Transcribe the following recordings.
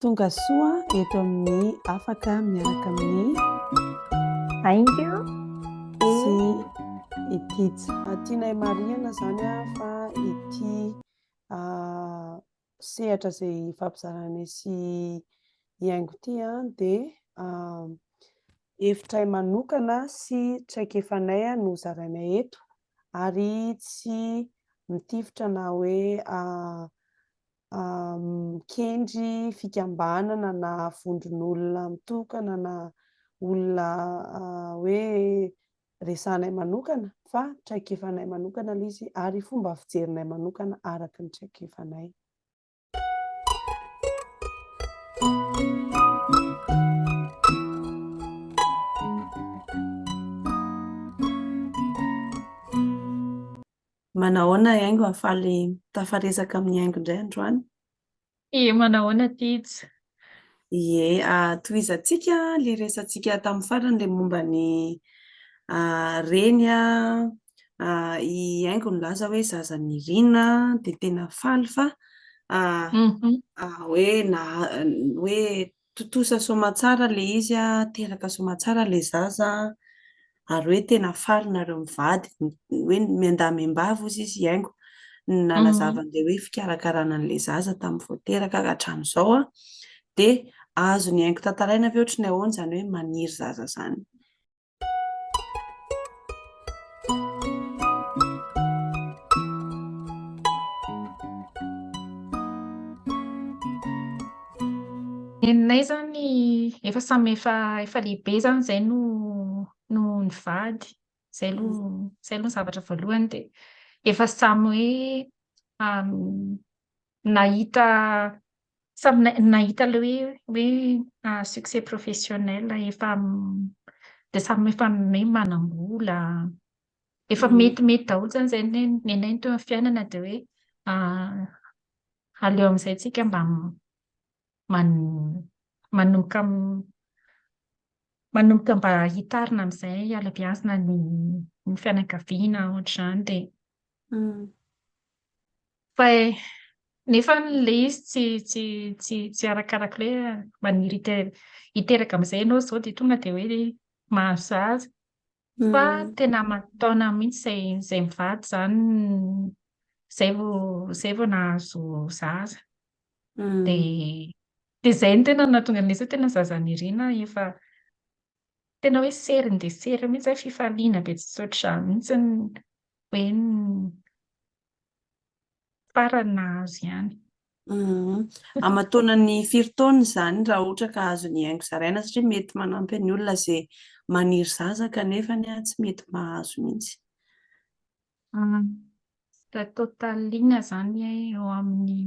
Tonga soa eto amin'ny afaka miaraka amin'ny Aingo sy itija. Tianay marihana zany fa ity sehatra izay fampizarana sy hiaingo ity dia hevitray manokana sy traikefanay no zarainay eto ary tsy mitifitra na hoe mikendry fikambanana na vondron'olona mitokana na olona hoe resanay manokana fa traikefanay manokana ilay izy ary fomba fijerinay manokana araka ny traikefanay. Manahoana Aingo afaly tafaresaka amin'ny Aingo indray androany? Manahoana Tija? Tohizantsika ilay resantsika tamin'ny farany ilay momba ny reny i Aingo nilaza hoe zaza nirina dia tena faly fa hoe totosa soamantsara ilay izy teraka soamantsara ilay zaza ary hoe tena faly nareo mivady hoe miandahy miambavy hozy izy Aingo nalazavan'ilay hoe fikarakarana an'ilay zaza tamin'ny vao teraka ka hatramin'izao dia azo ny Aingo tantaraina ve ohatry ny ahoana izany hoe maniry zaza izany? Nenay zany efa samy efa lehibe zany izay no nivady. Izay aloha zavatra voalohany dia efa samy hoe nahita ilay hoe succès professionnel dia samy efa manam-bola. Efa metimety daholo zany izay nenay teo amin'ny fiainana dia hoe aleo amin'izay tsika mba manomboka mba hitarina amin'izay hiala-biasina ny fianakaviana ohatr'izany dia fa nefa ilay izy tsy arakaraka hoe maniry hiteraka amin'izay ianao izao dia tonga dia hoe mahazo zaza fa tena mataona mihitsy izay mivady izany izay vao nahazo zaza dia izay no tena nahatonga an'ilay izy tena zaza nirina efa tena hoe sery dia sery mihitsy fifaliana be tsy ohatr'izany mihitsy hoe farany nahazo ihany. Aman-taonany firy taona izany raha ohatra ka azon'ny Aingo zaraina satria mety manampy ny olona izay maniry zaza kanefa tsy mety mahazo mihitsy. Raha totaliana izany eo amin'ny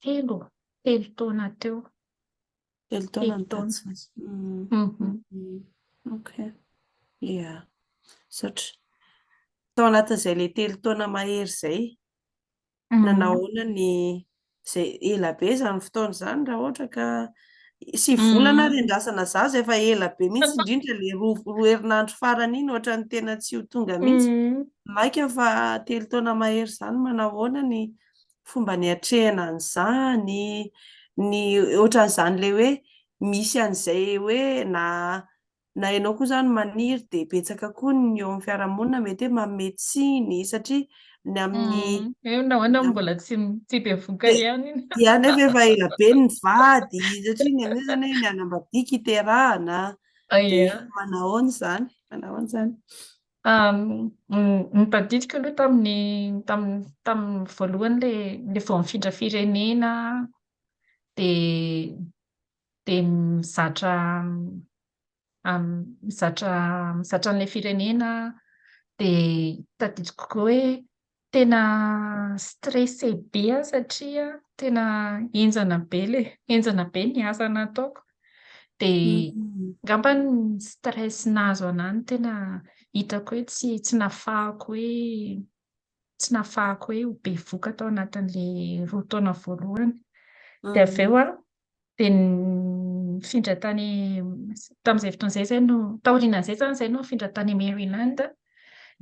telo taona teo. Telo taona ny daty. Ok. Ia. Saotra. Tao anatin'izay ilay telo taona mahery izay nahoana izay ela be izany fotoana izany raha ohatra ka sy volana ary andrasana zaza efa ela be mihitsy indrindra ilay roa herinandro farany iny ohatra ny tena tsy ho tonga mihitsy. Maika fa telo taona mahery izany manahoana ny fomba niatrehana an'izany ny ohatran'izany ilay hoe misy an'izay hoe na ianao koa izany maniry dia betsaka koa ny eo amin'ny fiarahamonina mety hoe manome tsiny satria ny amin'ny nahoana mbola tsy bevoka ihany iny. Dia nefa efa ela be ny vady satria ny amin'izay izany hoe ny hanambadiaka iterahana dia manahoana izany? Manahoana izany? Ny tadidiko aloha tamin'ny voalohany ilay vao mifindra firenena dia mizatra an'ilay firenena dia tadidiko koa hoe tena stressé be satria tena enjana be ny asa nataoko dia angamba ny stress nahazo anahy no tena hitako hoe tsy nafahako hoe ho bevoka tao anatin'ilay roa taona voalohany dia avy eo dia nifindra tany tamin'izay fotoana izay taorian'izay zany izay no nifindra tany Maryland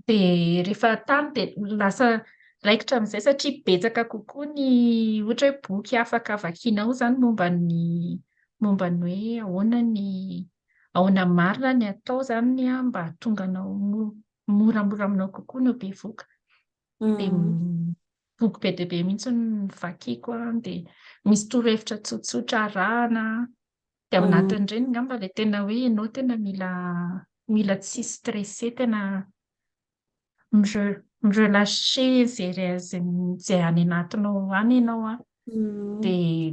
dia rehefa tany dia lasa raikitra amin'izay satria betsaka kokoa ny ohatra hoe boky afaka vakianao zany momba ny hoe ahoana marina ny atao zany mba hahatonga anao moramora aminao kokoa no bevoka. Dia boky be dia be mihitsy ny vakiako dia misy torohevitra tsotsotra arahana dia ao anatin'ireny ngamba ilay tena hoe ianao tena mila tsy stressé tena mirelaxer izay any anatinao any ianao dia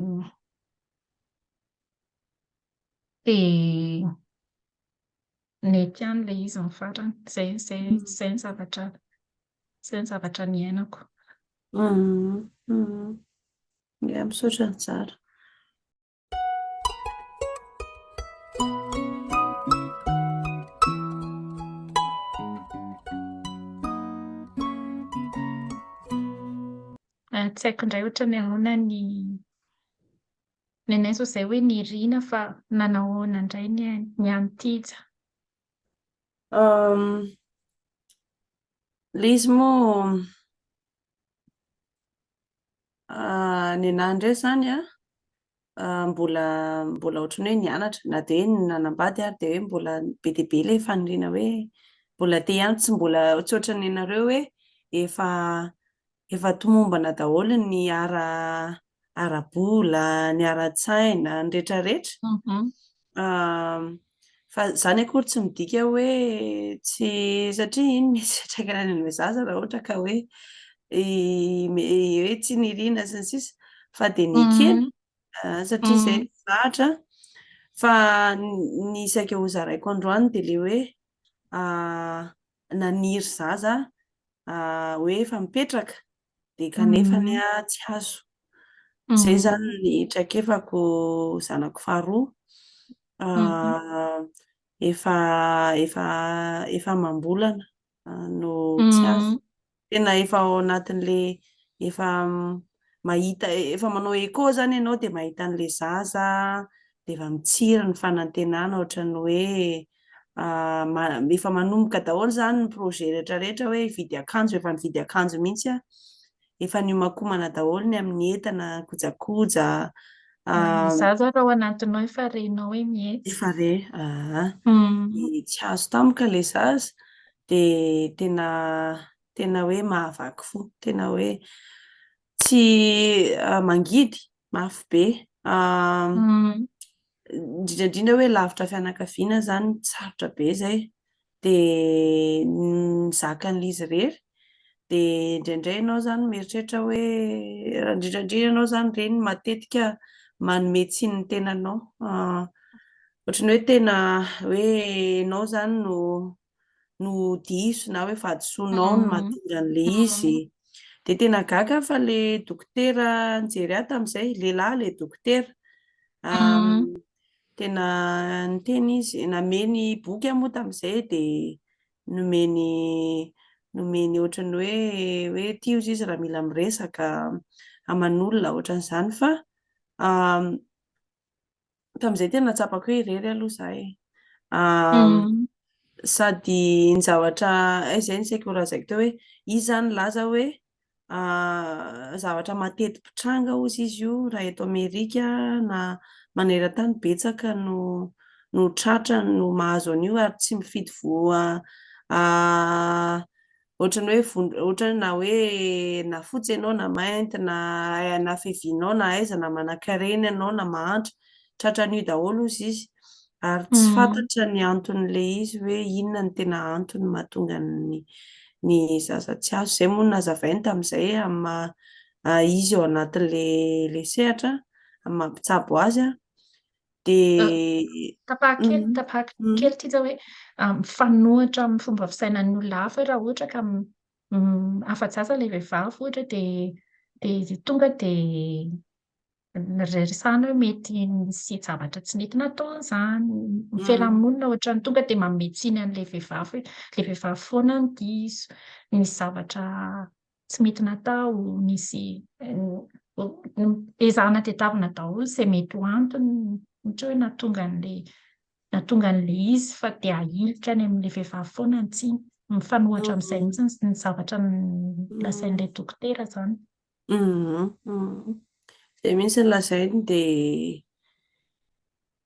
nety ihany ilay izy ny farany. Izay ny zavatra niainako. Ia, misaotra ny tsara. Tsy haiko indray ohatra ny ahoana ny anay izay hoe niriana fa nanao ahoana indray ny antija. Ilay izy moa ny anahy indray izany mbola ohatran'ny hoe nianatra na dia hoe nanambady ary dia hoe mbola be dia be ilay faniriana hoe mbola te ihany, tsy ohatran'ny anareo hoe efa tomombana daholo ny ara-bola, ny ara-tsaina, ny rehetrarehetra. Fa izany akory tsy midika hoe tsy, satria iny mieritreritra ny zaza raha ohatra ka hoe tsy niriana sy ny sisa, fa dia ny kely satria izay zahatra. Fa ny saika ho zaraiko androany dia ilay hoe naniry zaza hoe efa mipetraka dia kanefa tsy azo. Izay izany ny traikefako zanako faharoa efa amam-bolana no tsy azo. Tena efa ao anatin'ilay efa mahita, efa manao écho zany ianao dia mahita an'ilay zaza dia efa mitsiry ny fanantenana ohatran'ny hoe efa manomboka daholo izany ny projet rehetrarehetra hoe hividy akanjo, efa nividy akanjo mihitsy efa niomakomana daholo ny amin'ny entana kojakoja. Zaza raha ao anatinao efa renao hoe mihetsy. Efa re tsy azo tampoka ilay zaza dia tena hoe mahavaky fo, tena hoe tsy mangidy mafy be. Indrindra hoe lavitra fianakaviana izany sarotra be izay dia nizaka an'ilay izy irery dia indraindray ianao izany mieritreritra hoe indrindrandrindra ianao izany ireny matetika manome tsiny ny tenanao, ohatran'ny hoe tena hoe ianao izany no diso na hoe vadisoanao no mahatonga an'ilay izy. Dia tena gaga fa ilay dokotera nijery ahy tamin'izay, lehilahy ilay dokotera, tena niteny izy, nameny boky moa tamin'izay dia nomeny ohatran'ny hoe tia hozy izy raha mila miresaka aman'olona ohatran'izany. Fa tamin'izay tena natsapako hoe irery aloha izahay. Sady ny zavatra izay ny saiko horazaiko teo hoe izy izany laza hoe zavatra mateti-pitranga hozy izy io raha eto Amerika na maneran-tany betsaka no tratra no mahazo an'io ary tsy mifidy voa ohatran'ny hoe na hoe na fotsy ianao na mainty na fevinao na aiza na manan-karena ianao na mahantra, tratra an'io daholo hozy izy ary tsy fantatra ny anton'ilay izy hoe inona ny tena antony mahatonga ny zaza tsy azo. Izay moa nazavainy tamin'izay izy ao anatin'ilay sehatra amin'ny mampitsabo azy dia tapaka kely ity zao hoe mifanohitra amin'ny fomba fisainan'ny olona hafa raha ohatra ka afa-jaza ilay vehivavy ohatra dia tonga dia resahana hoe mety misy zavatra tsy mety natao an'izany. Ny fiarahamonina ohatran'ny tonga dia manome tsiny an'ilay vehivavy hoe ilay vehivavy foana no diso, misy zavatra tsy mety natao, misy ezahana tadiavina daholo izay mety ho antony ohatra hoe nahatonga an'ilay izy fa dia ahilika any amin'ilay vehivavy foana ny tsiny. mifanohitra amin'izay mihitsy ny zavatra lazain'ilay dokotera izany. Izay mihitsy ny lazainy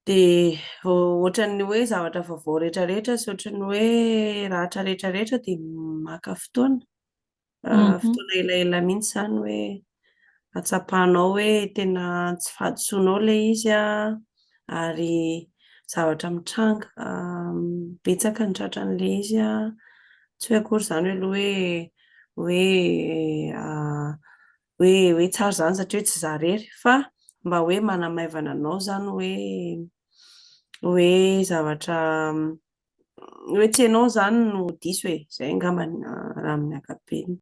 dia ohatran'ny hoe zavatra vaovao rehetrarehetra sy ohatran'ny hoe rahatra rehetrarehetra dia maka fotoana elaela mihitsy izany hoe atsapahanao hoe tena tsy fahadisoanao ilay izy ary zavatra mitranga betsaka ny tratran'ilay izy tsy hoe akory izany aloha hoe tsara izany satria hoe tsy zarery fa mba hoe manamaivana anao izany hoe zavatra hoe tsy ianao izany no diso e, izay angamba raha amin'ny ankapobeny.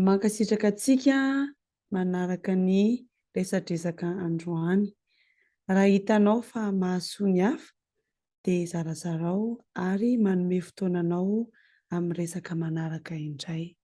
Mankasitraka antsika manaraka ny resadresaka androany. Raha hitanao fa mahasoa ny hafa dia zarazarao ary manome fotoananao amin'ny resaka manaraka indray.